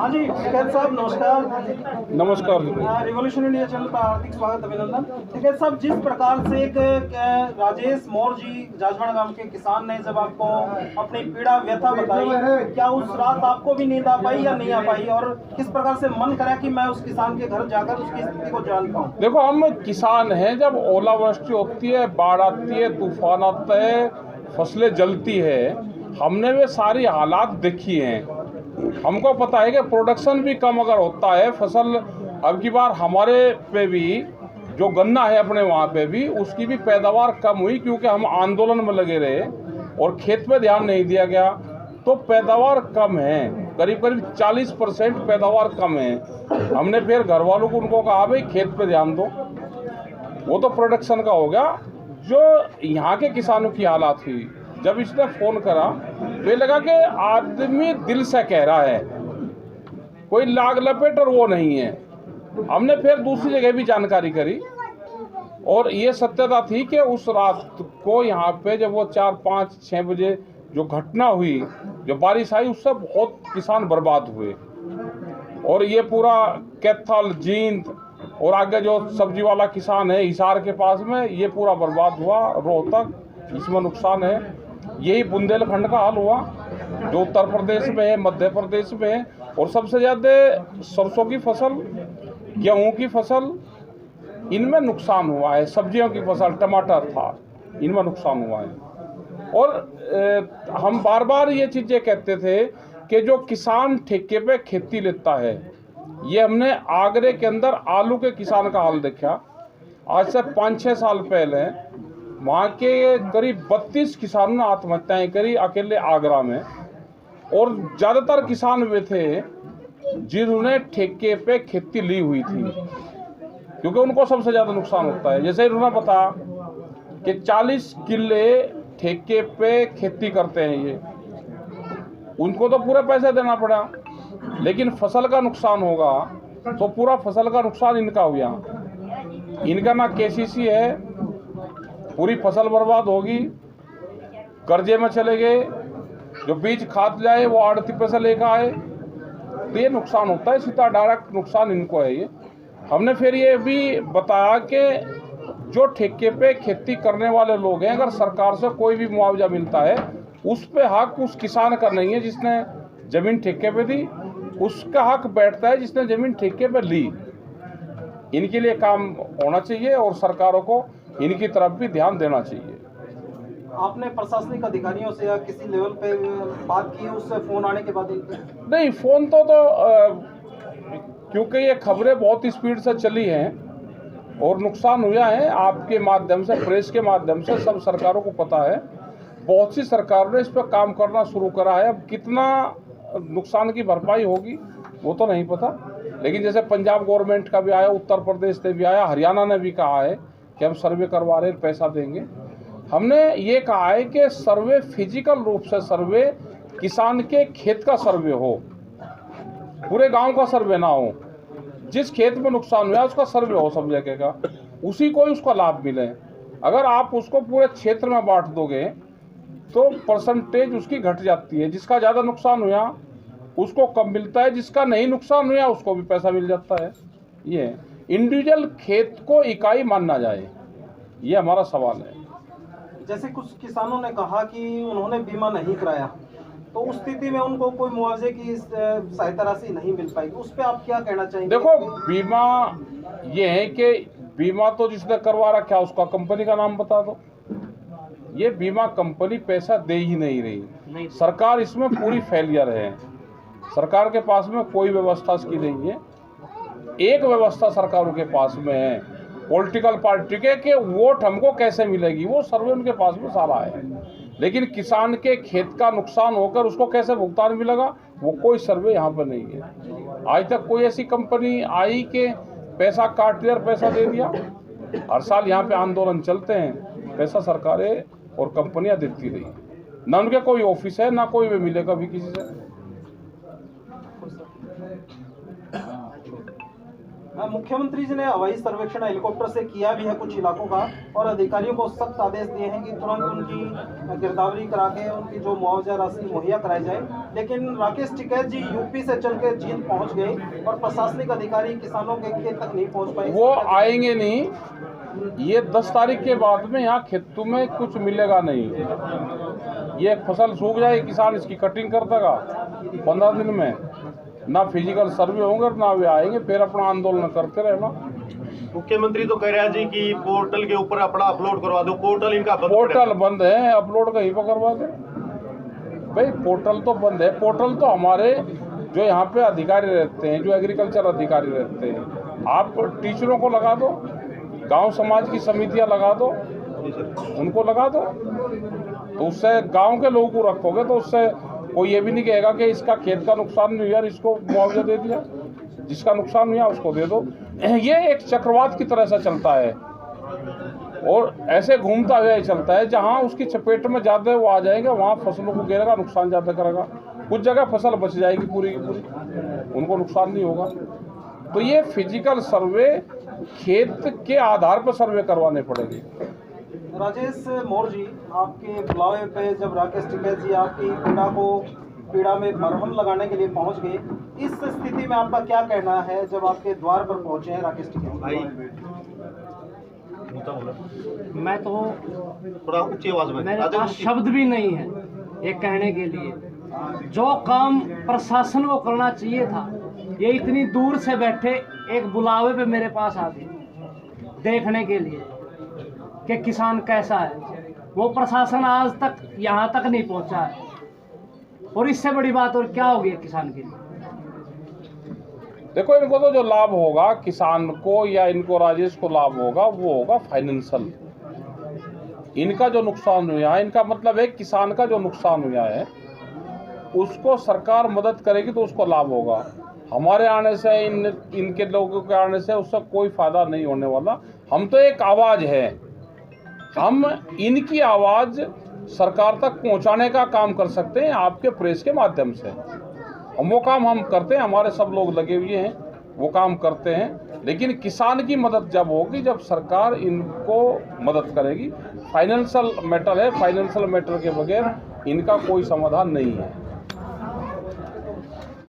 हाँ जी, टिकैत साहब नमस्कार। नमस्कार। रिवॉल्यूशन इंडिया चैनल पर हार्दिक स्वागत, अभिनंदन। टिकैत साहब, जिस प्रकार से एक राजेश मौर्य जी जाजवाड़ा गांव के किसान ने जब आपको अपनी पीड़ा व्यथा बताई, क्या उस रात आपको भी नींद आ पाई या नहीं आ पाई, और किस प्रकार से मन करा कि मैं उस किसान के घर जाकर उसकी स्थिति को जान पाऊँ? देखो, हम किसान हैं। जब ओलावृष्टि होती है, बाढ़ आती है, तूफान आता है, फसलें जलती है, हमने वे सारी हालात देखी हैं। हमको पता है कि प्रोडक्शन भी कम अगर होता है, फसल अब की बार हमारे पे भी जो गन्ना है अपने वहाँ पे भी उसकी भी पैदावार कम हुई, क्योंकि हम आंदोलन में लगे रहे और खेत पे ध्यान नहीं दिया गया, तो पैदावार कम है। करीब करीब 40% पैदावार कम है। हमने फिर घर वालों को उनको कहा भाई खेत पे ध्यान दो। वो तो प्रोडक्शन का हो गया। जो यहाँ के किसानों की हालात हुई, जब इसने फ़ोन करा तो ये लगा कि आदमी दिल से कह रहा है, कोई लाग लपेट और वो नहीं है। हमने फिर दूसरी जगह भी जानकारी करी और ये सत्यता थी कि उस रात को यहाँ पे जब वो 4, 5, 6 बजे जो घटना हुई, जो बारिश आई, उससे बहुत किसान बर्बाद हुए। और ये पूरा कैथल, जींद और आगे जो सब्जी वाला किसान है हिसार के पास में, ये पूरा बर्बाद हुआ। रोहतक, इसमें नुकसान है। यही बुंदेलखंड का हाल हुआ जो उत्तर प्रदेश में है, मध्य प्रदेश में है। और सबसे ज़्यादा सरसों की फसल, गेहूं की फसल, इनमें नुकसान हुआ है। सब्जियों की फसल, टमाटर था, इनमें नुकसान हुआ है। और हम बार बार ये चीज़ें कहते थे कि जो किसान ठेके पे खेती लेता है, ये हमने आगरे के अंदर आलू के किसान का हाल देखा। आज से 5-6 साल पहले वहाँ के करीब 32 किसानों ने आत्महत्याएं करी अकेले आगरा में। और ज़्यादातर किसान वे थे जिन्होंने ठेके पे खेती ली हुई थी, क्योंकि उनको सबसे ज़्यादा नुकसान होता है। जैसे उन्होंने बताया कि 40 किले ठेके पे खेती करते हैं ये, उनको तो पूरे पैसे देना पड़ा, लेकिन फसल का नुकसान होगा तो पूरा फसल का नुकसान इनका हुआ। इनका ना केसीसी है, पूरी फसल बर्बाद होगी, कर्जे में चले गए, जो बीज खाद लाए वो आड़ती पैसे लेकर आए, तो ये नुकसान होता है। सीधा डायरेक्ट नुकसान इनको है ये। हमने फिर ये भी बताया कि जो ठेके पे खेती करने वाले लोग हैं, अगर सरकार से कोई भी मुआवजा मिलता है, उस पे हक उस किसान का नहीं है जिसने ज़मीन ठेके पे दी, उसका हक बैठता है जिसने ज़मीन ठेके पे ली। इनके लिए काम होना चाहिए और सरकारों को इनकी तरफ भी ध्यान देना चाहिए। आपने प्रशासनिक अधिकारियों से या किसी लेवल पे बात की उससे फ़ोन आने के बाद? नहीं, फ़ोन तो क्योंकि ये खबरें बहुत स्पीड से चली हैं और नुकसान हुआ है, आपके माध्यम से, प्रेस के माध्यम से सब सरकारों को पता है। बहुत सी सरकारों ने इस पर काम करना शुरू करा है। अब कितना नुकसान की भरपाई होगी वो तो नहीं पता, लेकिन जैसे पंजाब गवर्नमेंट का भी आया, उत्तर प्रदेश ने भी आया, हरियाणा ने भी कहा है कि हम सर्वे करवा रहे हैं, पैसा देंगे। हमने ये कहा है कि सर्वे फिजिकल रूप से सर्वे, किसान के खेत का सर्वे हो, पूरे गांव का सर्वे ना हो। जिस खेत में नुकसान हुआ उसका सर्वे हो सब जगह का, उसी को ही उसका लाभ मिले। अगर आप उसको पूरे क्षेत्र में बांट दोगे तो परसेंटेज उसकी घट जाती है। जिसका ज़्यादा नुकसान हुआ उसको कम मिलता है, जिसका नहीं नुकसान हुआ उसको भी पैसा मिल जाता है। ये इंडिविजुअल खेत को इकाई मानना जाए, ये हमारा सवाल है। जैसे कुछ किसानों ने कहा कि उन्होंने बीमा नहीं कराया, तो उस स्थिति में उनको कोई मुआवजे की सहायता राशि नहीं मिल पाएगी, उस पर आप क्या कहना चाहेंगे? देखो, बीमा ये है कि बीमा तो जिसने करवा रखा उसका कंपनी का नाम बता दो। ये बीमा कंपनी पैसा दे ही नहीं रही। सरकार इसमें पूरी फेलियर है। सरकार के पास में कोई व्यवस्था इसकी नहीं है। एक व्यवस्था सरकारों के पास में है पॉलिटिकल पार्टी के कि वोट हमको कैसे मिलेगी, वो सर्वे उनके पास में सारा है। लेकिन किसान के खेत का नुकसान होकर उसको कैसे भुगतान मिलेगा, वो कोई सर्वे यहाँ पर नहीं है। आज तक कोई ऐसी कंपनी आई कि पैसा काट दिया और पैसा दे दिया। हर साल यहाँ पे आंदोलन चलते हैं, पैसा सरकारें और कंपनियां देती रही, ना उनके कोई ऑफिस है, ना कोई वे मिले कभी किसी से। मुख्यमंत्री जी ने हवाई सर्वेक्षण हेलीकॉप्टर से किया भी है कुछ इलाकों का, और अधिकारियों को सख्त आदेश दिए हैं कि तुरंत उनकी गिरदावरी करा के उनकी जो मुआवजा राशि मुहैया कराई जाए। लेकिन राकेश टिकैत जी यूपी से चल के जींद पहुंच गए और प्रशासनिक अधिकारी किसानों के खेत तक नहीं पहुंच पाए। वो आएंगे नहीं, ये 10 तारीख के बाद में यहाँ खेतों में कुछ मिलेगा नहीं। ये फसल सूख जाए, किसान इसकी कटिंग कर देगा 15 दिन में, ना फिजिकल सर्वे होंगे ना वे आएंगे, फिर अपना आंदोलन करते रहना। मुख्यमंत्री तो कह रहा है जी कि पोर्टल के ऊपर अपना अपलोड करवा दो, पोर्टल इनका पोर्टल बंद है, अपलोड कहीं पर करवा दे भाई, पोर्टल तो बंद है। पोर्टल तो हमारे जो यहाँ पे अधिकारी रहते हैं, जो एग्रीकल्चर अधिकारी रहते हैं, आप टीचरों को लगा दो, गांव समाज की समितियां लगा दो, उनको लगा दो, तो उससे गांव के लोगों को रखोगे तो उससे कोई ये भी नहीं कहेगा कि इसका खेत का नुकसान नहीं हुआ, इसको मुआवजा दे दिया, जिसका नुकसान हुआ उसको दे दो। ये एक चक्रवात की तरह से चलता है और ऐसे घूमता हुआ ही चलता है। जहां उसकी चपेट में ज़्यादा वो आ जाएंगे, वहां फसलों को गिरेगा, नुकसान ज़्यादा करेगा। कुछ जगह फसल बच जाएगी पूरी की पूरी, उनको नुकसान नहीं होगा। तो ये फिजिकल सर्वे खेत के आधार पर सर्वे करवाने पड़ेंगे। राजेश मौर्य जी, आपके बुलावे पे जब राकेश टिकैत जी आपकी पीड़ा में मरहम लगाने के लिए पहुंच गए, इस स्थिति में आपका क्या कहना है जब आपके द्वार पर पहुंचे हैं राकेश टिकैत भाई? मैं तो थोड़ा ऊंची आवाज में, मेरे पास शब्द भी नहीं है ये कहने के लिए। जो काम प्रशासन को करना चाहिए था, ये इतनी दूर से बैठे एक बुलावे पे मेरे पास आ गए देखने के लिए कि किसान कैसा है। वो प्रशासन आज तक यहाँ तक नहीं पहुँचा है, और इससे बड़ी बात और क्या होगी किसान के लिए? देखो, इनको तो जो लाभ होगा किसान को या इनको राजेश को लाभ होगा वो होगा फाइनेंशियल। इनका जो नुकसान हुआ है, इनका मतलब है किसान का जो नुकसान हुआ है उसको सरकार मदद करेगी तो उसको लाभ होगा। हमारे आने से, इनके लोगों के आने से उससे कोई फायदा नहीं होने वाला। हम तो एक आवाज़ है, हम इनकी आवाज़ सरकार तक पहुंचाने का काम कर सकते हैं आपके प्रेस के माध्यम से। हम वो काम हम करते हैं, हमारे सब लोग लगे हुए हैं, वो काम करते हैं। लेकिन किसान की मदद जब होगी जब सरकार इनको मदद करेगी। फाइनेंशियल मैटर है, फाइनेंशियल मैटर के बगैर इनका कोई समाधान नहीं है।